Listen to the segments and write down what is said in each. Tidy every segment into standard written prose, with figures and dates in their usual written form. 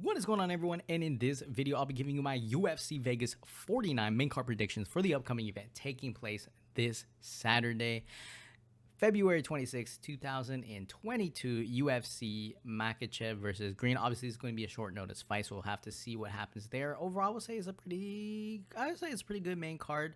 What is going on, everyone? And in this video, I'll be giving you my UFC Vegas 49 main card predictions for the upcoming event taking place this Saturday, February 26, 2022, UFC Makhachev versus Green. Obviously, it's going to be a short notice fight, so we'll have to see what happens there. Overall, I would say it's a pretty good main card.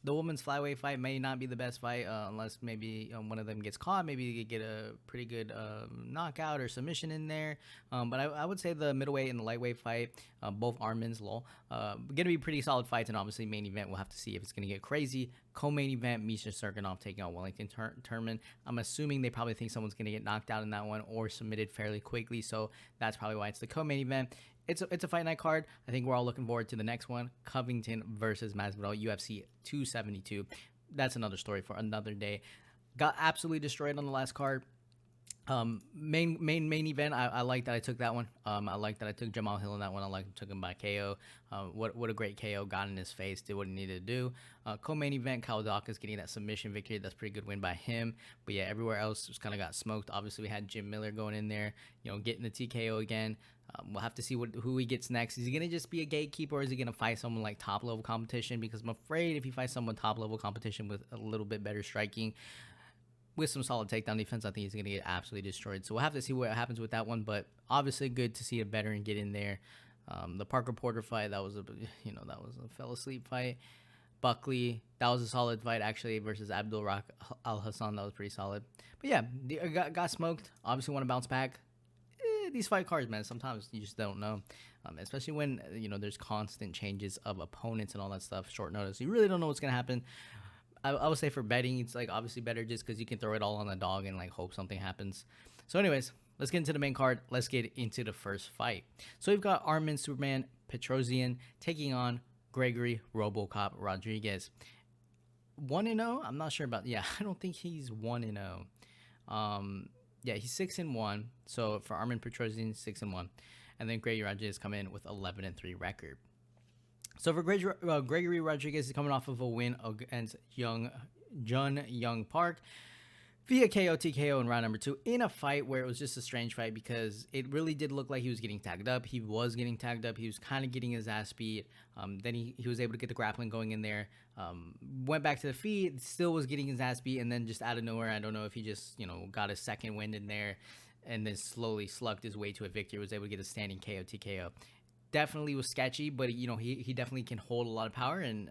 The women's flyweight fight may not be the best fight unless maybe one of them gets caught. Maybe you get a pretty good knockout or submission in there. But I would say the middleweight and the lightweight fight, both Armin's going to be pretty solid fights. And obviously, main event, we'll have to see if it's going to get crazy. Co-main event, Misha Serkinov taking on Wellington Turman. I'm assuming they probably think someone's going to get knocked out in that one or submitted fairly quickly. So that's probably why it's the co-main event. It's a fight night card. I think we're all looking forward to the next one. Covington versus Masvidal, UFC 272. That's another story for another day. Got absolutely destroyed on the last card. Main event. I like that I took that one. I like that I took Jamal Hill in that one. I like took him by KO. What a great KO. Got in his face. Did what he needed to do. Co-main event. Kyle Dawkins getting that submission victory. That's a pretty good win by him. But yeah, everywhere else just kind of got smoked. Obviously, we had Jim Miller going in there. Getting the TKO again. We'll have to see who he gets next. Is he going to just be a gatekeeper, or is he going to fight someone like top-level competition? Because I'm afraid if he fights someone top-level competition with a little bit better striking, with some solid takedown defense, I think he's going to get absolutely destroyed. So we'll have to see what happens with that one. But obviously, good to see a veteran get in there. The Parker Porter fight, that was a fell asleep fight. Buckley, that was a solid fight actually versus Abdul Al Hassan. That was pretty solid. But yeah, got smoked. Obviously, want to bounce back. These fight cards, man, sometimes you just don't know, especially when there's constant changes of opponents and all that stuff, short notice. You really don't know what's gonna happen. I would say for betting, it's like obviously better just because you can throw it all on the dog and like hope something happens. So anyways, let's get into the main card. Let's get into the first fight. So we've got Armin Superman Petrosian taking on Gregory RoboCop Rodriguez. 1-0. I'm not sure about. Yeah, I don't think he's 1-0. Yeah, he's 6-1. So for Armin Petrosian, 6-1, and then Gregory Rodriguez come in with 11-3 record. So for Gregory Rodriguez is coming off of a win against Jun Young Park via KO TKO in round number 2 in a fight where it was just a strange fight because it really did look like he was getting tagged up. He was getting tagged up. He was kind of getting his ass beat. Then he was able to get the grappling going in there. Went back to the feet, still was getting his ass beat, and then just out of nowhere, I don't know if he just got a second wind in there, and then slowly slugged his way to a victory. Was able to get a standing KO TKO. Definitely was sketchy, but he definitely can hold a lot of power, and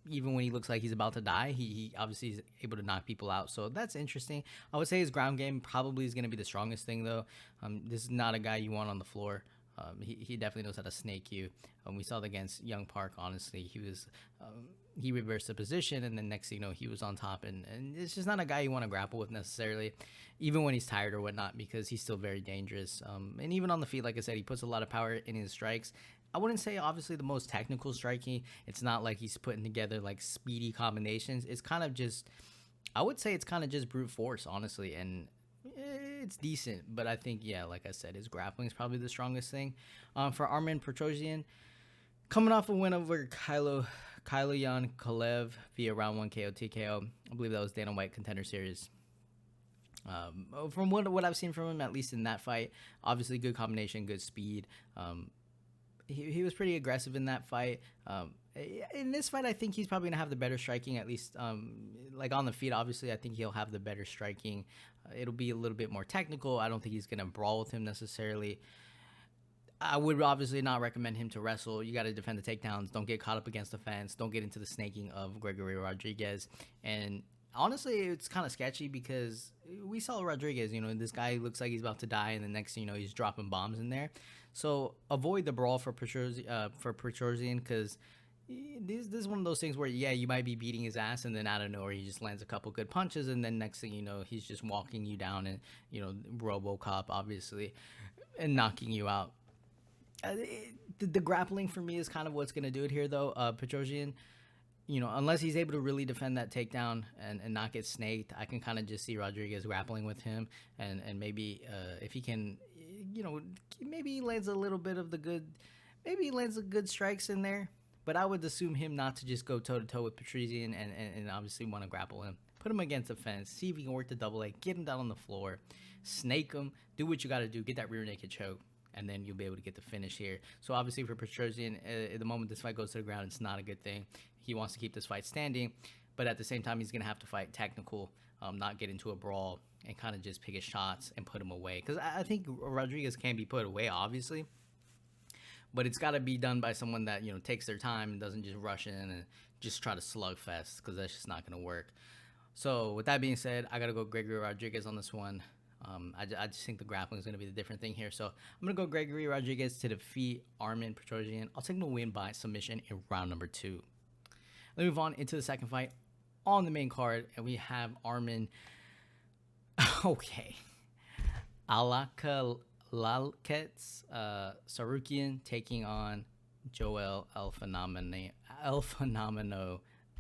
even when he looks like he's about to die, he obviously is able to knock people out. So that's interesting. I would say his ground game probably is going to be the strongest thing, though. This is not a guy you want on the floor. He definitely knows how to snake you. We saw that against Young Park. Honestly, he reversed the position, and then next thing you know, he was on top. And it's just not a guy you want to grapple with necessarily, even when he's tired or whatnot, because he's still very dangerous. And even on the feet, like I said, he puts a lot of power in his strikes. I wouldn't say obviously the most technical striking. It's not like he's putting together like speedy combinations. It's kind of just, I would say it's kind of just brute force, honestly, and it's decent. But I think, yeah, like I said, his grappling is probably the strongest thing. For Armin Petrosian, coming off a win over Kylo Kalev via round 1 KO TKO. I believe that was Dana White Contender Series. From what I've seen from him, at least in that fight, obviously good combination, good speed. He was pretty aggressive in that fight. In this fight, I think he's probably gonna have the better striking, at least like on the feet. Obviously, I think he'll have the better striking. It'll be a little bit more technical. I don't think he's gonna brawl with him necessarily. I would obviously not recommend him to wrestle. You got to defend the takedowns. Don't get caught up against the fence. Don't get into the snaking of Gregory Rodriguez. And honestly, it's kind of sketchy because we saw Rodriguez, this guy looks like he's about to die, and the next thing he's dropping bombs in there. So avoid the brawl for Petrosian, because this is one of those things where, yeah, you might be beating his ass, and then out of nowhere he just lands a couple good punches, and then next thing you know, he's just walking you down and, RoboCop, obviously, and knocking you out. The grappling for me is kind of what's going to do it here, though. Petrosian, unless he's able to really defend that takedown and not get snaked, I can kind of just see Rodriguez grappling with him, and maybe if he can, maybe he lands a little bit of the good, maybe he lands the good strikes in there. But I would assume him not to just go toe-to-toe with Petrosian and obviously want to grapple him. Put him against the fence. See if he can work the double leg. Get him down on the floor. Snake him. Do what you got to do. Get that rear naked choke. and then you'll be able to get the finish here. So obviously for Petrosian, at the moment this fight goes to the ground, it's not a good thing. He wants to keep this fight standing, but at the same time, he's going to have to fight technical, not get into a brawl, and kind of just pick his shots and put him away. Because I think Rodriguez can be put away, obviously, but it's got to be done by someone that, takes their time and doesn't just rush in and just try to slugfest, because that's just not going to work. So with that being said, I got to go Gregory Rodriguez on this one. I just think the grappling is going to be the different thing here. So I'm going to go Gregory Rodriguez to defeat Armen Petrosian. I'll take him to win by submission in round number 2. Let's move on into the second fight on the main card, and we have Armen. Okay. Alaka Lalkets Sarukian taking on Joel El Phenomeno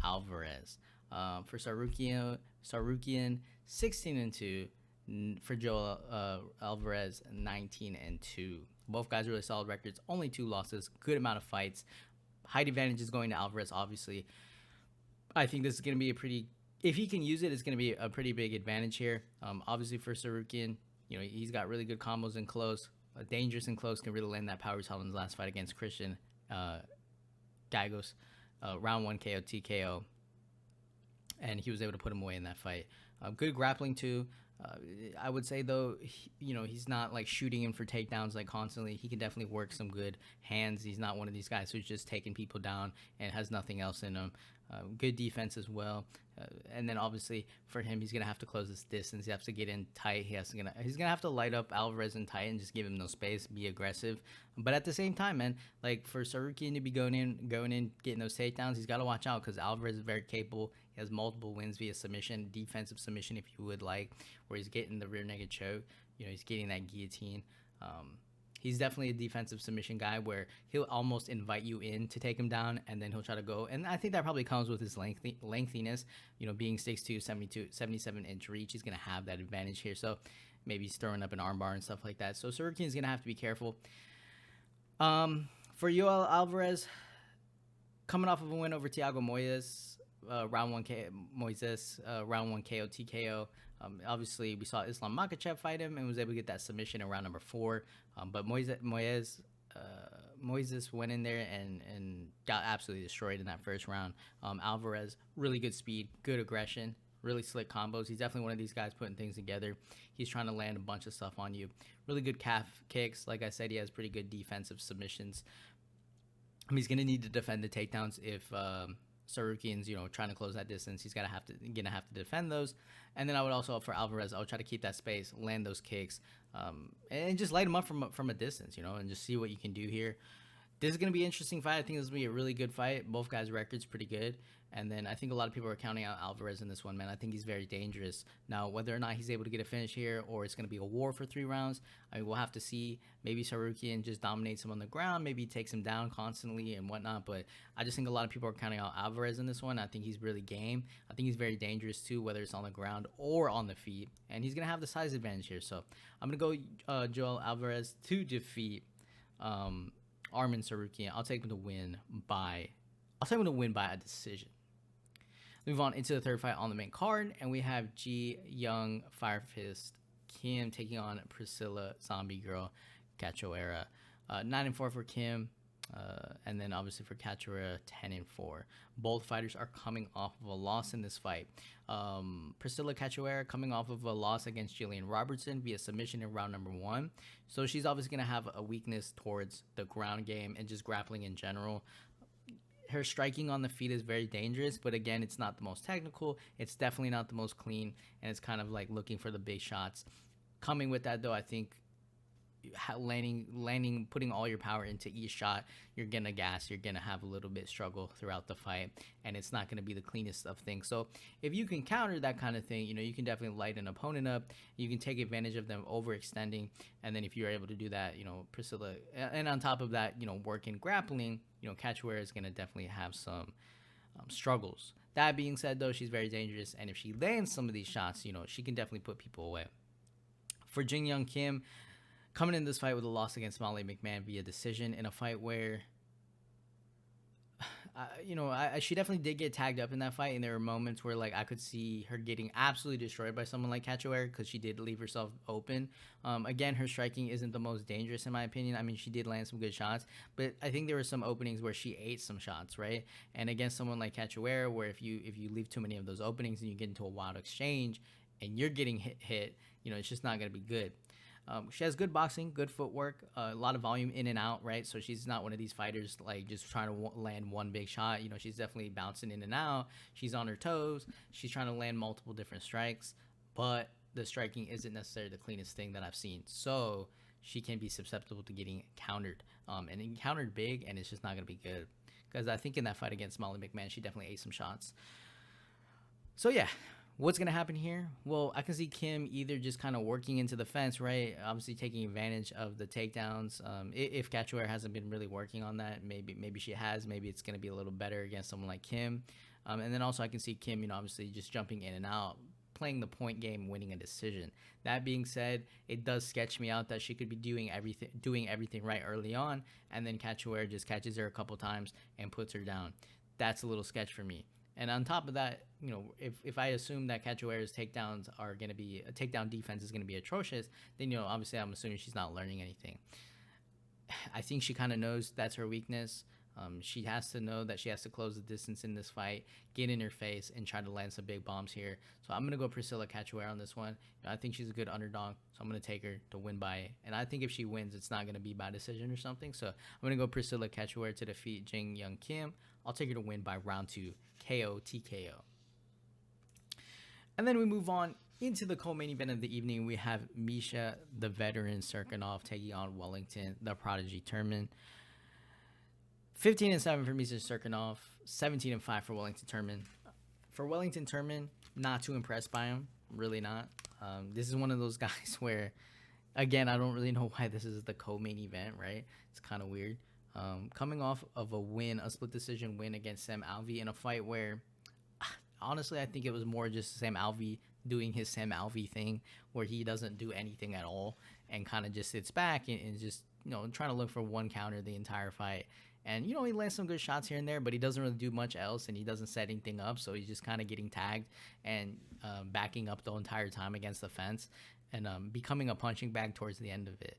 Alvarez. For Sarukian 16-2. For Joel Alvarez 19-2. Both guys really solid records. Only 2 losses. Good amount of fights. Height advantage is going to Alvarez, obviously. I think this is going to be if he can use it, it's going to be a pretty big advantage here. Obviously for Sarukian, he's got really good combos in close, dangerous in close, can really land that power tile in his last fight against Christian Gagos, round 1 KO TKO, and he was able to put him away in that fight. Good grappling too. I would say though, he's not like shooting him for takedowns like constantly. He can definitely work some good hands. He's not one of these guys who's just taking people down and has nothing else in him. Good defense as well. And then obviously for him, he's gonna have to close this distance. He has to get in tight. He's gonna have to light up Alvarez in tight and just give him no space, be aggressive. But at the same time, man, like for Sarukian to be going in, getting those takedowns, he's got to watch out because Alvarez is very capable. He has multiple wins via submission, defensive submission, if you would like, where he's getting the rear naked choke. He's getting that guillotine. He's definitely a defensive submission guy where he'll almost invite you in to take him down, and then he'll try to go. And I think that probably comes with his lengthiness, being 6'2", 77-inch reach. He's going to have that advantage here. So maybe he's throwing up an armbar and stuff like that. So Sarukian's going to have to be careful. For Yoel Alvarez, coming off of a win over Thiago Moises, round 1 KO TKO. Obviously, we saw Islam Makhachev fight him and was able to get that submission in round number 4. But Moises went in there and got absolutely destroyed in that first round. Alvarez, really good speed, good aggression, really slick combos. He's definitely one of these guys putting things together. He's trying to land a bunch of stuff on you. Really good calf kicks. Like I said, he has pretty good defensive submissions. He's going to need to defend the takedowns if Sarukian's, trying to close that distance. He's gonna have to defend those. And then I would also, for Alvarez, I would try to keep that space, land those kicks, and just light him up from a distance, and just see what you can do here. This is gonna be an interesting fight. I think this is gonna be a really good fight. Both guys' records pretty good. And then I think a lot of people are counting out Alvarez in this one, man. I think he's very dangerous. Now, whether or not he's able to get a finish here or it's going to be a war for 3 rounds, we'll have to see. Maybe Sarukian just dominates him on the ground. Maybe he takes him down constantly and whatnot. But I just think a lot of people are counting out Alvarez in this one. I think he's really game. I think he's very dangerous, too, whether it's on the ground or on the feet. And he's going to have the size advantage here. So I'm going to go Joel Alvarez to defeat Armen Sarukian. I'll take him to win by a decision. Move on into the third fight on the main card, and we have Ji Young Firefist Kim taking on Priscilla Zombie Girl Cachoeira. 9-4 for Kim, and then obviously for Cachoeira 10-4. Both fighters are coming off of a loss in this fight. Priscilla Cachoeira coming off of a loss against Jillian Robertson via submission in round number 1. So she's obviously going to have a weakness towards the ground game and just grappling in general. Her striking on the feet is very dangerous, but again, it's not the most technical. It's definitely not the most clean, and it's kind of like looking for the big shots. Coming with that, though, I think landing, putting all your power into each shot, you're gonna gas. You're gonna have a little bit struggle throughout the fight, and it's not gonna be the cleanest of things. So if you can counter that kind of thing, you can definitely light an opponent up. You can take advantage of them overextending, and then if you're able to do that, Priscilla, and on top of that, working grappling, Cachoeira is gonna definitely have some struggles. That being said, though, she's very dangerous, and if she lands some of these shots, she can definitely put people away. For Jin Young Kim, coming in this fight with a loss against Molly McMahon via decision in a fight where She definitely did get tagged up in that fight, and there were moments where like I could see her getting absolutely destroyed by someone like Cachoeira because she did leave herself open. Again, her striking isn't the most dangerous in my opinion. I mean, she did land some good shots, but I think there were some openings where she ate some shots, right? And against someone like Cachoeira, where if you leave too many of those openings and you get into a wild exchange and you're getting hit, it's just not gonna be good. She has good boxing, good footwork, a lot of volume in and out, right? So she's not one of these fighters like just trying to land one big shot. She's definitely bouncing in and out. She's on her toes. She's trying to land multiple different strikes, but the striking isn't necessarily the cleanest thing that I've seen. So she can be susceptible to getting countered, and encountered big, and it's just not going to be good. Because I think in that fight against Molly McMahon, she definitely ate some shots. So yeah, what's going to happen here? Well, I can see Kim either just kind of working into the fence, right? Obviously taking advantage of the takedowns. If Cachoeira hasn't been really working on that, maybe she has. Maybe it's going to be a little better against someone like Kim. And then also I can see Kim, obviously just jumping in and out, playing the point game, winning a decision. That being said, it does sketch me out that she could be doing everything right early on, and then Cachoeira just catches her a couple times and puts her down. That's a little sketch for me. And on top of that, if I assume that Cachoeira's takedowns are going to be a takedown defense is going to be atrocious, then obviously I'm assuming she's not learning anything. I think she kind of knows that's her weakness. She has to know that she has to close the distance in this fight, get in her face, and try to land some big bombs here. So I'm going to go Priscilla Cachoeira on this one. I think she's a good underdog, so I'm going to take her to win by. And I think if she wins, it's not going to be by decision or something. So I'm going to go Priscilla Cachoeira to defeat Jing Young Kim. I'll take her to win by round 2, KO, TKO. And then we move on into the co-main event of the evening. We have Misha, the veteran Serkinov, taking on Wellington, the prodigy Turman. 15-7 for Misha Serkinov, 17-5 for Wellington Turman. For Wellington Turman, not too impressed by him, really not. This is one of those guys where, again, I don't really know why this is the co-main event, right? It's kind of weird. Coming off of a split decision win against Sam Alvey in a fight where, honestly, I think it was more just Sam Alvey doing his Sam Alvey thing where he doesn't do anything at all and kind of just sits back and just, trying to look for one counter the entire fight. And, he lands some good shots here and there, but he doesn't really do much else, and he doesn't set anything up, so he's just kind of getting tagged and backing up the entire time against the fence and becoming a punching bag towards the end of it.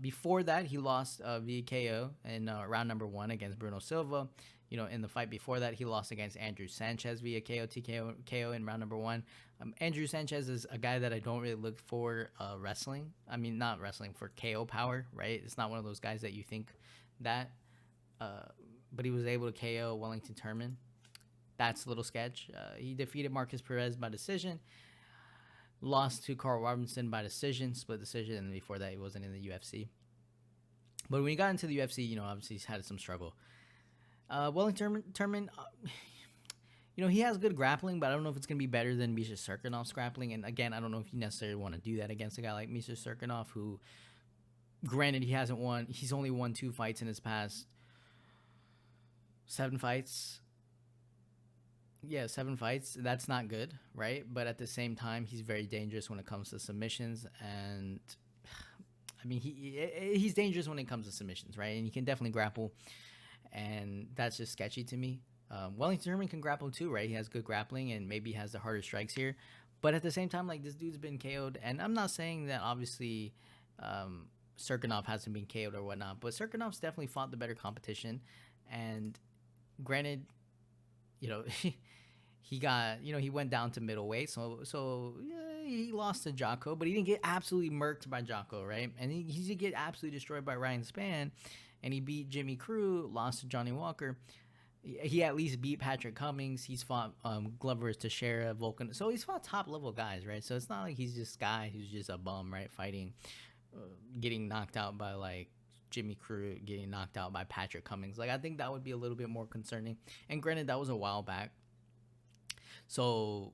Before that, he lost via KO in round number 1 against Bruno Silva. In the fight before that, he lost against Andrew Sanchez via KO in round number 1. Andrew Sanchez is a guy that I don't really look for wrestling. I mean, not wrestling, for KO power, right? It's not one of those guys that you think that. But he was able to KO Wellington Turman. That's a little sketch. He defeated Marcus Perez by decision. Lost to Carl Robinson by decision, split decision, and before that he wasn't in the UFC. But when he got into the UFC, obviously he's had some struggle. Wellington Turman, he has good grappling, but I don't know if it's going to be better than Misha Serkinov's grappling. And again, I don't know if you necessarily want to do that against a guy like Misha Serkinov, who, granted, he's only won 2 fights in his past 7 fights. Yeah, 7 fights. That's not good, right? But at the same time, he's very dangerous when it comes to submissions. And, I mean, he's dangerous when it comes to submissions, right? And he can definitely grapple. And that's just sketchy to me. Wellington Turman can grapple too, right? He has good grappling and maybe has the harder strikes here. But at the same time, like, this dude's been KO'd. And I'm not saying that, obviously, Serkinov hasn't been KO'd or whatnot. But Serkinov's definitely fought the better competition. And granted, he went down to middleweight, so yeah, he lost to Jocko, but he didn't get absolutely murked by Jocko, right? And he did get absolutely destroyed by Ryan Spann, and he beat Jimmy Crew, lost to Johnny Walker. He at least beat Patrick Cummings. He's fought Glover Teixeira, Volkan. So he's fought top-level guys, right? So it's not like he's just a guy who's just a bum, right, fighting, getting knocked out by, like, Jimmy Crew, getting knocked out by Patrick Cummings. Like, I think that would be a little bit more concerning. And granted, that was a while back. So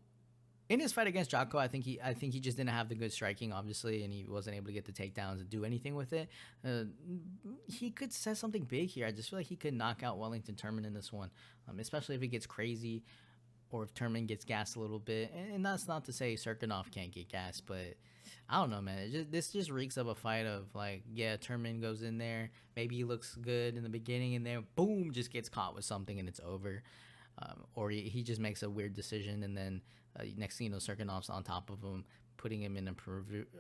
in his fight against Jocko, I think he just didn't have the good striking, obviously, and he wasn't able to get the takedowns and do anything with it. He could set something big here. I just feel like he could knock out Wellington Turman in this one, especially if it gets crazy or if Turman gets gassed a little bit. And that's not to say Serkinov can't get gassed, but I don't know, man. This just reeks of a fight of like, yeah, Turman goes in there, maybe he looks good in the beginning, and then boom, just gets caught with something and it's over. Or he just makes a weird decision, and then next thing you know, Serkinov's on top of him, putting him in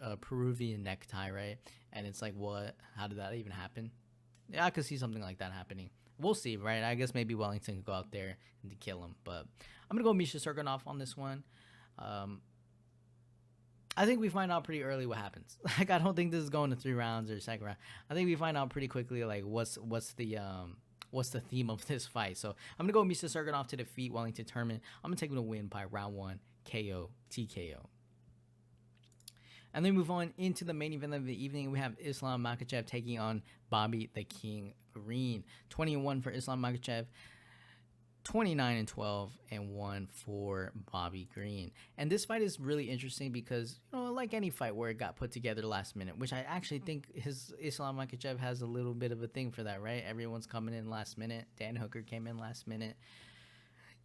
a Peruvian necktie, right? And it's like, what? How did that even happen? Yeah, I could see something like that happening. We'll see, right? I guess maybe Wellington could go out there and to kill him, but I'm gonna go Misha Serkinov on this one. Um, I think we find out pretty early what happens. Like, I don't think this is going to 3 rounds or second round. I think we find out pretty quickly like what's the theme of this fight. So I'm gonna go Misha Serkinov to defeat Wellington Turman. I'm gonna take him to win by round 1 KO TKO. And then move on into the main event of the evening. We have Islam Makhachev taking on Bobby the King Green. 20-1 for Islam Makhachev. 29-12 and 1 for Bobby Green. And this fight is really interesting because, you know, like any fight where it got put together last minute, which I actually think Islam Makhachev has a little bit of a thing for that, right? Everyone's coming in last minute. Dan Hooker came in last minute.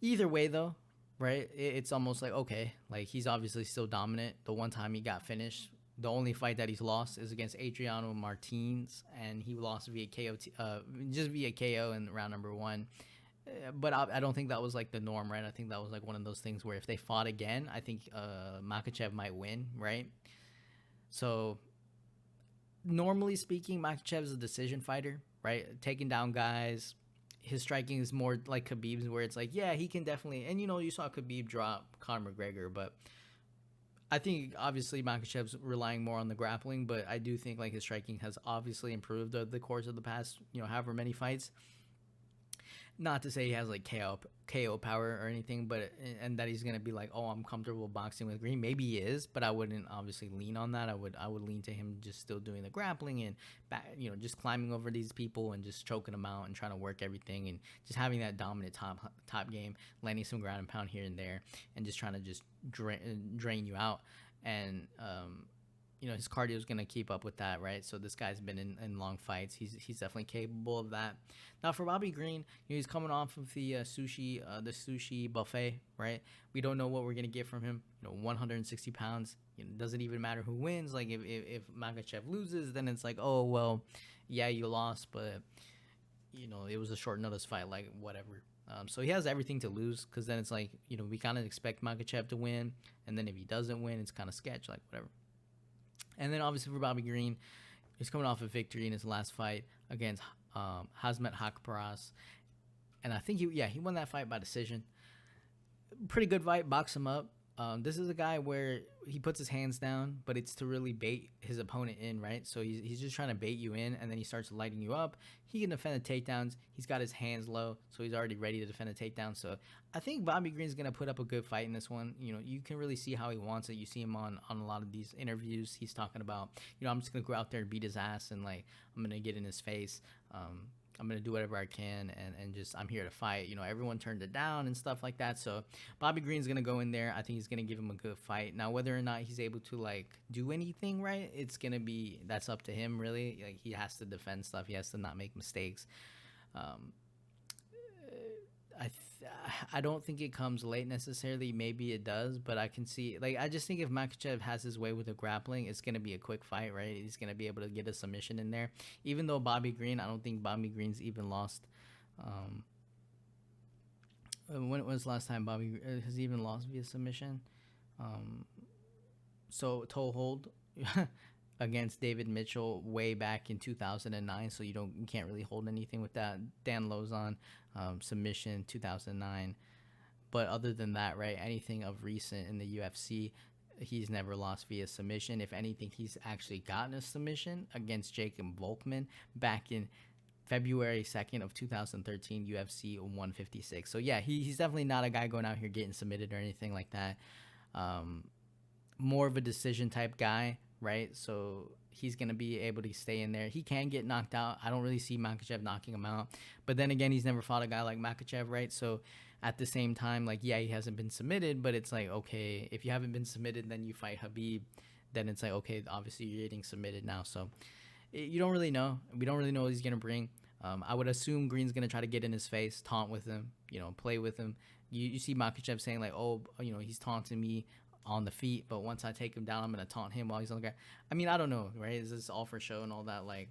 Either way, though, right? It's almost like, okay, like he's obviously still dominant. The one time he got finished, the only fight that he's lost is against Adriano Martins, and he lost via KO, just via KO in round number 1. But I don't think that was like the norm, right? I think that was like one of those things where if they fought again, I think Makhachev might win, right? So normally speaking, Makhachev is a decision fighter, right? Taking down guys. His striking is more like Khabib's, where it's like, yeah, he can definitely. And you know, you saw Khabib drop Conor McGregor, but I think obviously Makhachev's relying more on the grappling, but I do think like his striking has obviously improved over the course of the past, you know, however many fights. Not to say he has like KO power or anything, but and that he's gonna be like, oh, I'm comfortable boxing with Green. Maybe he is, but I wouldn't obviously lean on that. I would lean to him just still doing the grappling and you know, just climbing over these people and just choking them out and trying to work everything and just having that dominant top game, landing some ground and pound here and there, and just trying to just drain you out. And you know, his cardio is going to keep up with that, right? So this guy's been in long fights. He's definitely capable of that. Now for Bobby Green, you know, he's coming off of the sushi buffet, right? We don't know what we're going to get from him. You know, 160 pounds. You know, doesn't even matter who wins. Like if Makhachev loses, then it's like, oh well, yeah, you lost, but you know, it was a short notice fight. Like whatever. So he has everything to lose, because then it's like, you know, we kind of expect Makhachev to win, and then if he doesn't win, it's kind of sketch, like whatever. And then obviously for Bobby Green, he's coming off a victory in his last fight against Hazmat Hakparas. And I think he won that fight by decision. Pretty good fight, box him up. This is a guy where he puts his hands down, but it's to really bait his opponent in, right? So he's just trying to bait you in, and then he starts lighting you up. He can defend the takedowns. He's got his hands low, so he's already ready to defend a takedown. So I think Bobby Green's going to put up a good fight in this one. You know, you can really see how he wants it. You see him on a lot of these interviews. He's talking about, you know, I'm just going to go out there and beat his ass, and like I'm going to get in his face. I'm going to do whatever I can, and just I'm here to fight. You know, everyone turned it down and stuff like that. So Bobby Green's going to go in there. I think he's going to give him a good fight. Now, whether or not he's able to, like, do anything right, it's going to be, that's up to him, really. Like, he has to defend stuff. He has to not make mistakes. I don't think it comes late necessarily. Maybe it does, but I can see, like, I just think if Makhachev has his way with the grappling, it's going to be a quick fight, right? He's going to be able to get a submission in there. Even though Bobby Green, I don't think Bobby Green's even lost. When was the last time Bobby has even lost via submission? So toe hold against David Mitchell way back in 2009. So you can't really hold anything with that. Dan Lozon, submission 2009. But other than that, right, anything of recent in the UFC, he's never lost via submission. If anything, he's actually gotten a submission against Jacob Volkman back in February 2nd of 2013, UFC 156. So yeah, he's definitely not a guy going out here getting submitted or anything like that. More of a decision type guy, right? So he's going to be able to stay in there. He can get knocked out. I don't really see Makhachev knocking him out. But then again, he's never fought a guy like Makhachev, right? So at the same time, like, yeah, he hasn't been submitted, but it's like, okay, if you haven't been submitted, then you fight Khabib, then it's like, okay, obviously you're getting submitted now. So you don't really know. We don't really know what he's going to bring. I would assume Green's going to try to get in his face, taunt with him, you know, play with him. You see Makhachev saying like, oh, you know, he's taunting me on the feet, but once I take him down, I'm gonna taunt him while he's on the ground. I mean, I don't know, right? Is this all for show and all that? Like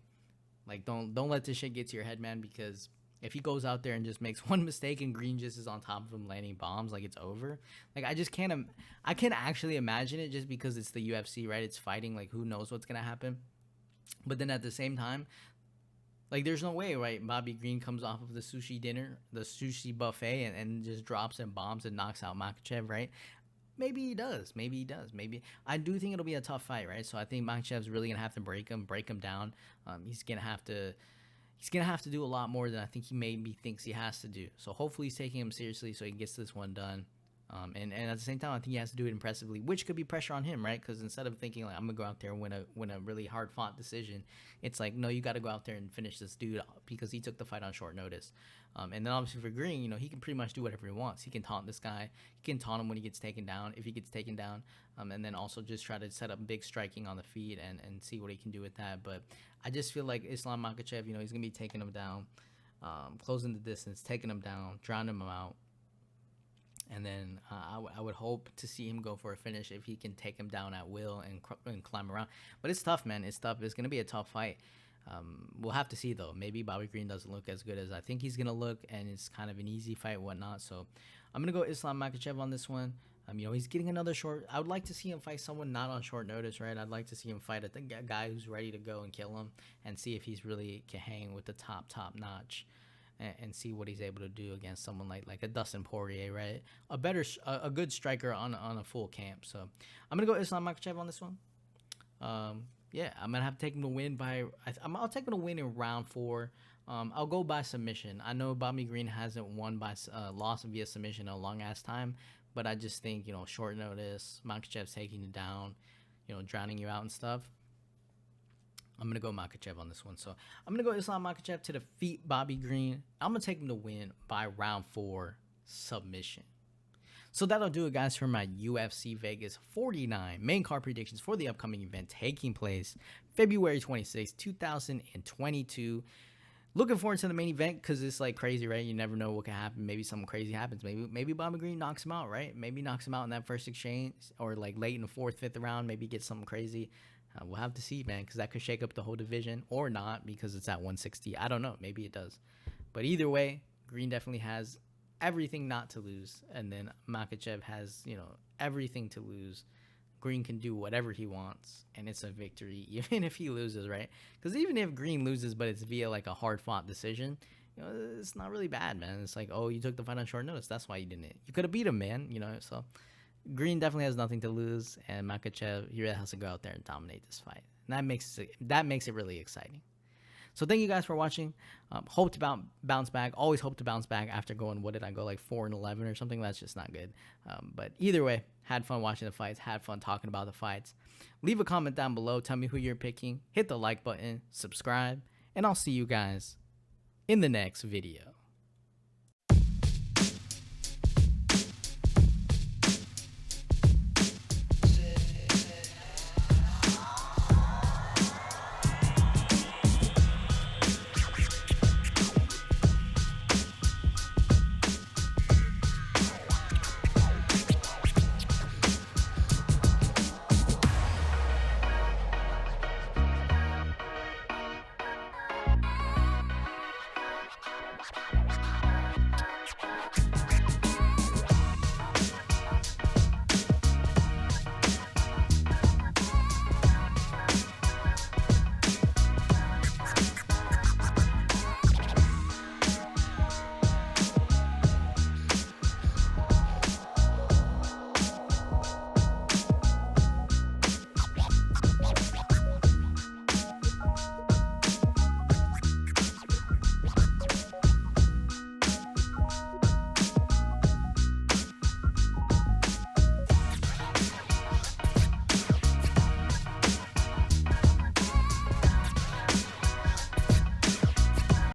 don't let this shit get to your head, man, because if he goes out there and just makes one mistake and Green just is on top of him landing bombs, like, it's over. Like, I just can't I can't actually imagine it, just because it's the UFC, right? It's fighting, like, who knows what's gonna happen. But then at the same time, like, there's no way, right? Bobby Green comes off of the sushi buffet, and just drops and bombs and knocks out Makhachev, right? Maybe he does. Maybe I do think it'll be a tough fight, right? So I think Makhachev's really gonna have to break him down. He's gonna have to do a lot more than I think he maybe thinks he has to do. So hopefully he's taking him seriously so he gets this one done. And at the same time, I think he has to do it impressively, which could be pressure on him, right? Because instead of thinking, like, I'm gonna go out there and win a really hard fought decision, it's like, no, you got to go out there and finish this dude, because he took the fight on short notice. And then obviously for Green, he can pretty much do whatever he wants. He can taunt this guy. He can taunt him when he gets taken down, if he gets taken down, and then also just try to set up big striking on the feet and see what he can do with that. But I just feel like Islam Makhachev, he's gonna be taking him down, closing the distance, taking him down, drowning him out. And then I would hope to see him go for a finish if he can take him down at will and climb around. But it's tough, man. It's tough. It's going to be a tough fight. We'll have to see, though. Maybe Bobby Green doesn't look as good as I think he's going to look, and it's kind of an easy fight and whatnot. So I'm going to go Islam Makhachev on this one. He's getting another short. I would like to see him fight someone not on short notice, right? I'd like to see him fight a guy who's ready to go and kill him, and see if he's really can hang with the top notch. And see what he's able to do against someone like a Dustin Poirier, right? A good striker on a full camp. So I'm gonna go Islam Makhachev on this one. Yeah, I'm gonna have to take him to win I'll take him to win in round 4. I'll go by submission. I know Bobby Green hasn't won by loss via submission in a long ass time, but I just think short notice, Makhachev's taking you down, drowning you out and stuff. I'm going to go Makhachev on this one. So I'm going to go Islam Makhachev to defeat Bobby Green. I'm going to take him to win by round 4 submission. So that'll do it, guys, for my UFC Vegas 49 main card predictions for the upcoming event taking place February 26, 2022. Looking forward to the main event, because it's like crazy, right? You never know what can happen. Maybe something crazy happens. Maybe Bobby Green knocks him out, right? Maybe knocks him out in that first exchange, or like late in the 4th, 5th round. Maybe get something crazy. We'll have to see, man, because that could shake up the whole division, or not, because it's at 160. I don't know. Maybe it does. But either way, Green definitely has everything not to lose. And then Makhachev has, everything to lose. Green can do whatever he wants, and it's a victory, even if he loses, right? Because even if Green loses, but it's via like a hard-fought decision, it's not really bad, man. It's like, oh, you took the fight on short notice. That's why you didn't. You could have beat him, man, so... Green definitely has nothing to lose, and Makhachev, he really has to go out there and dominate this fight. And that makes it really exciting. So thank you guys for watching. Hope to bounce back. Always hope to bounce back after going, what did I go, like 4-11 or something? That's just not good. But either way, had fun watching the fights, had fun talking about the fights. Leave a comment down below. Tell me who you're picking. Hit the like button, subscribe, and I'll see you guys in the next video.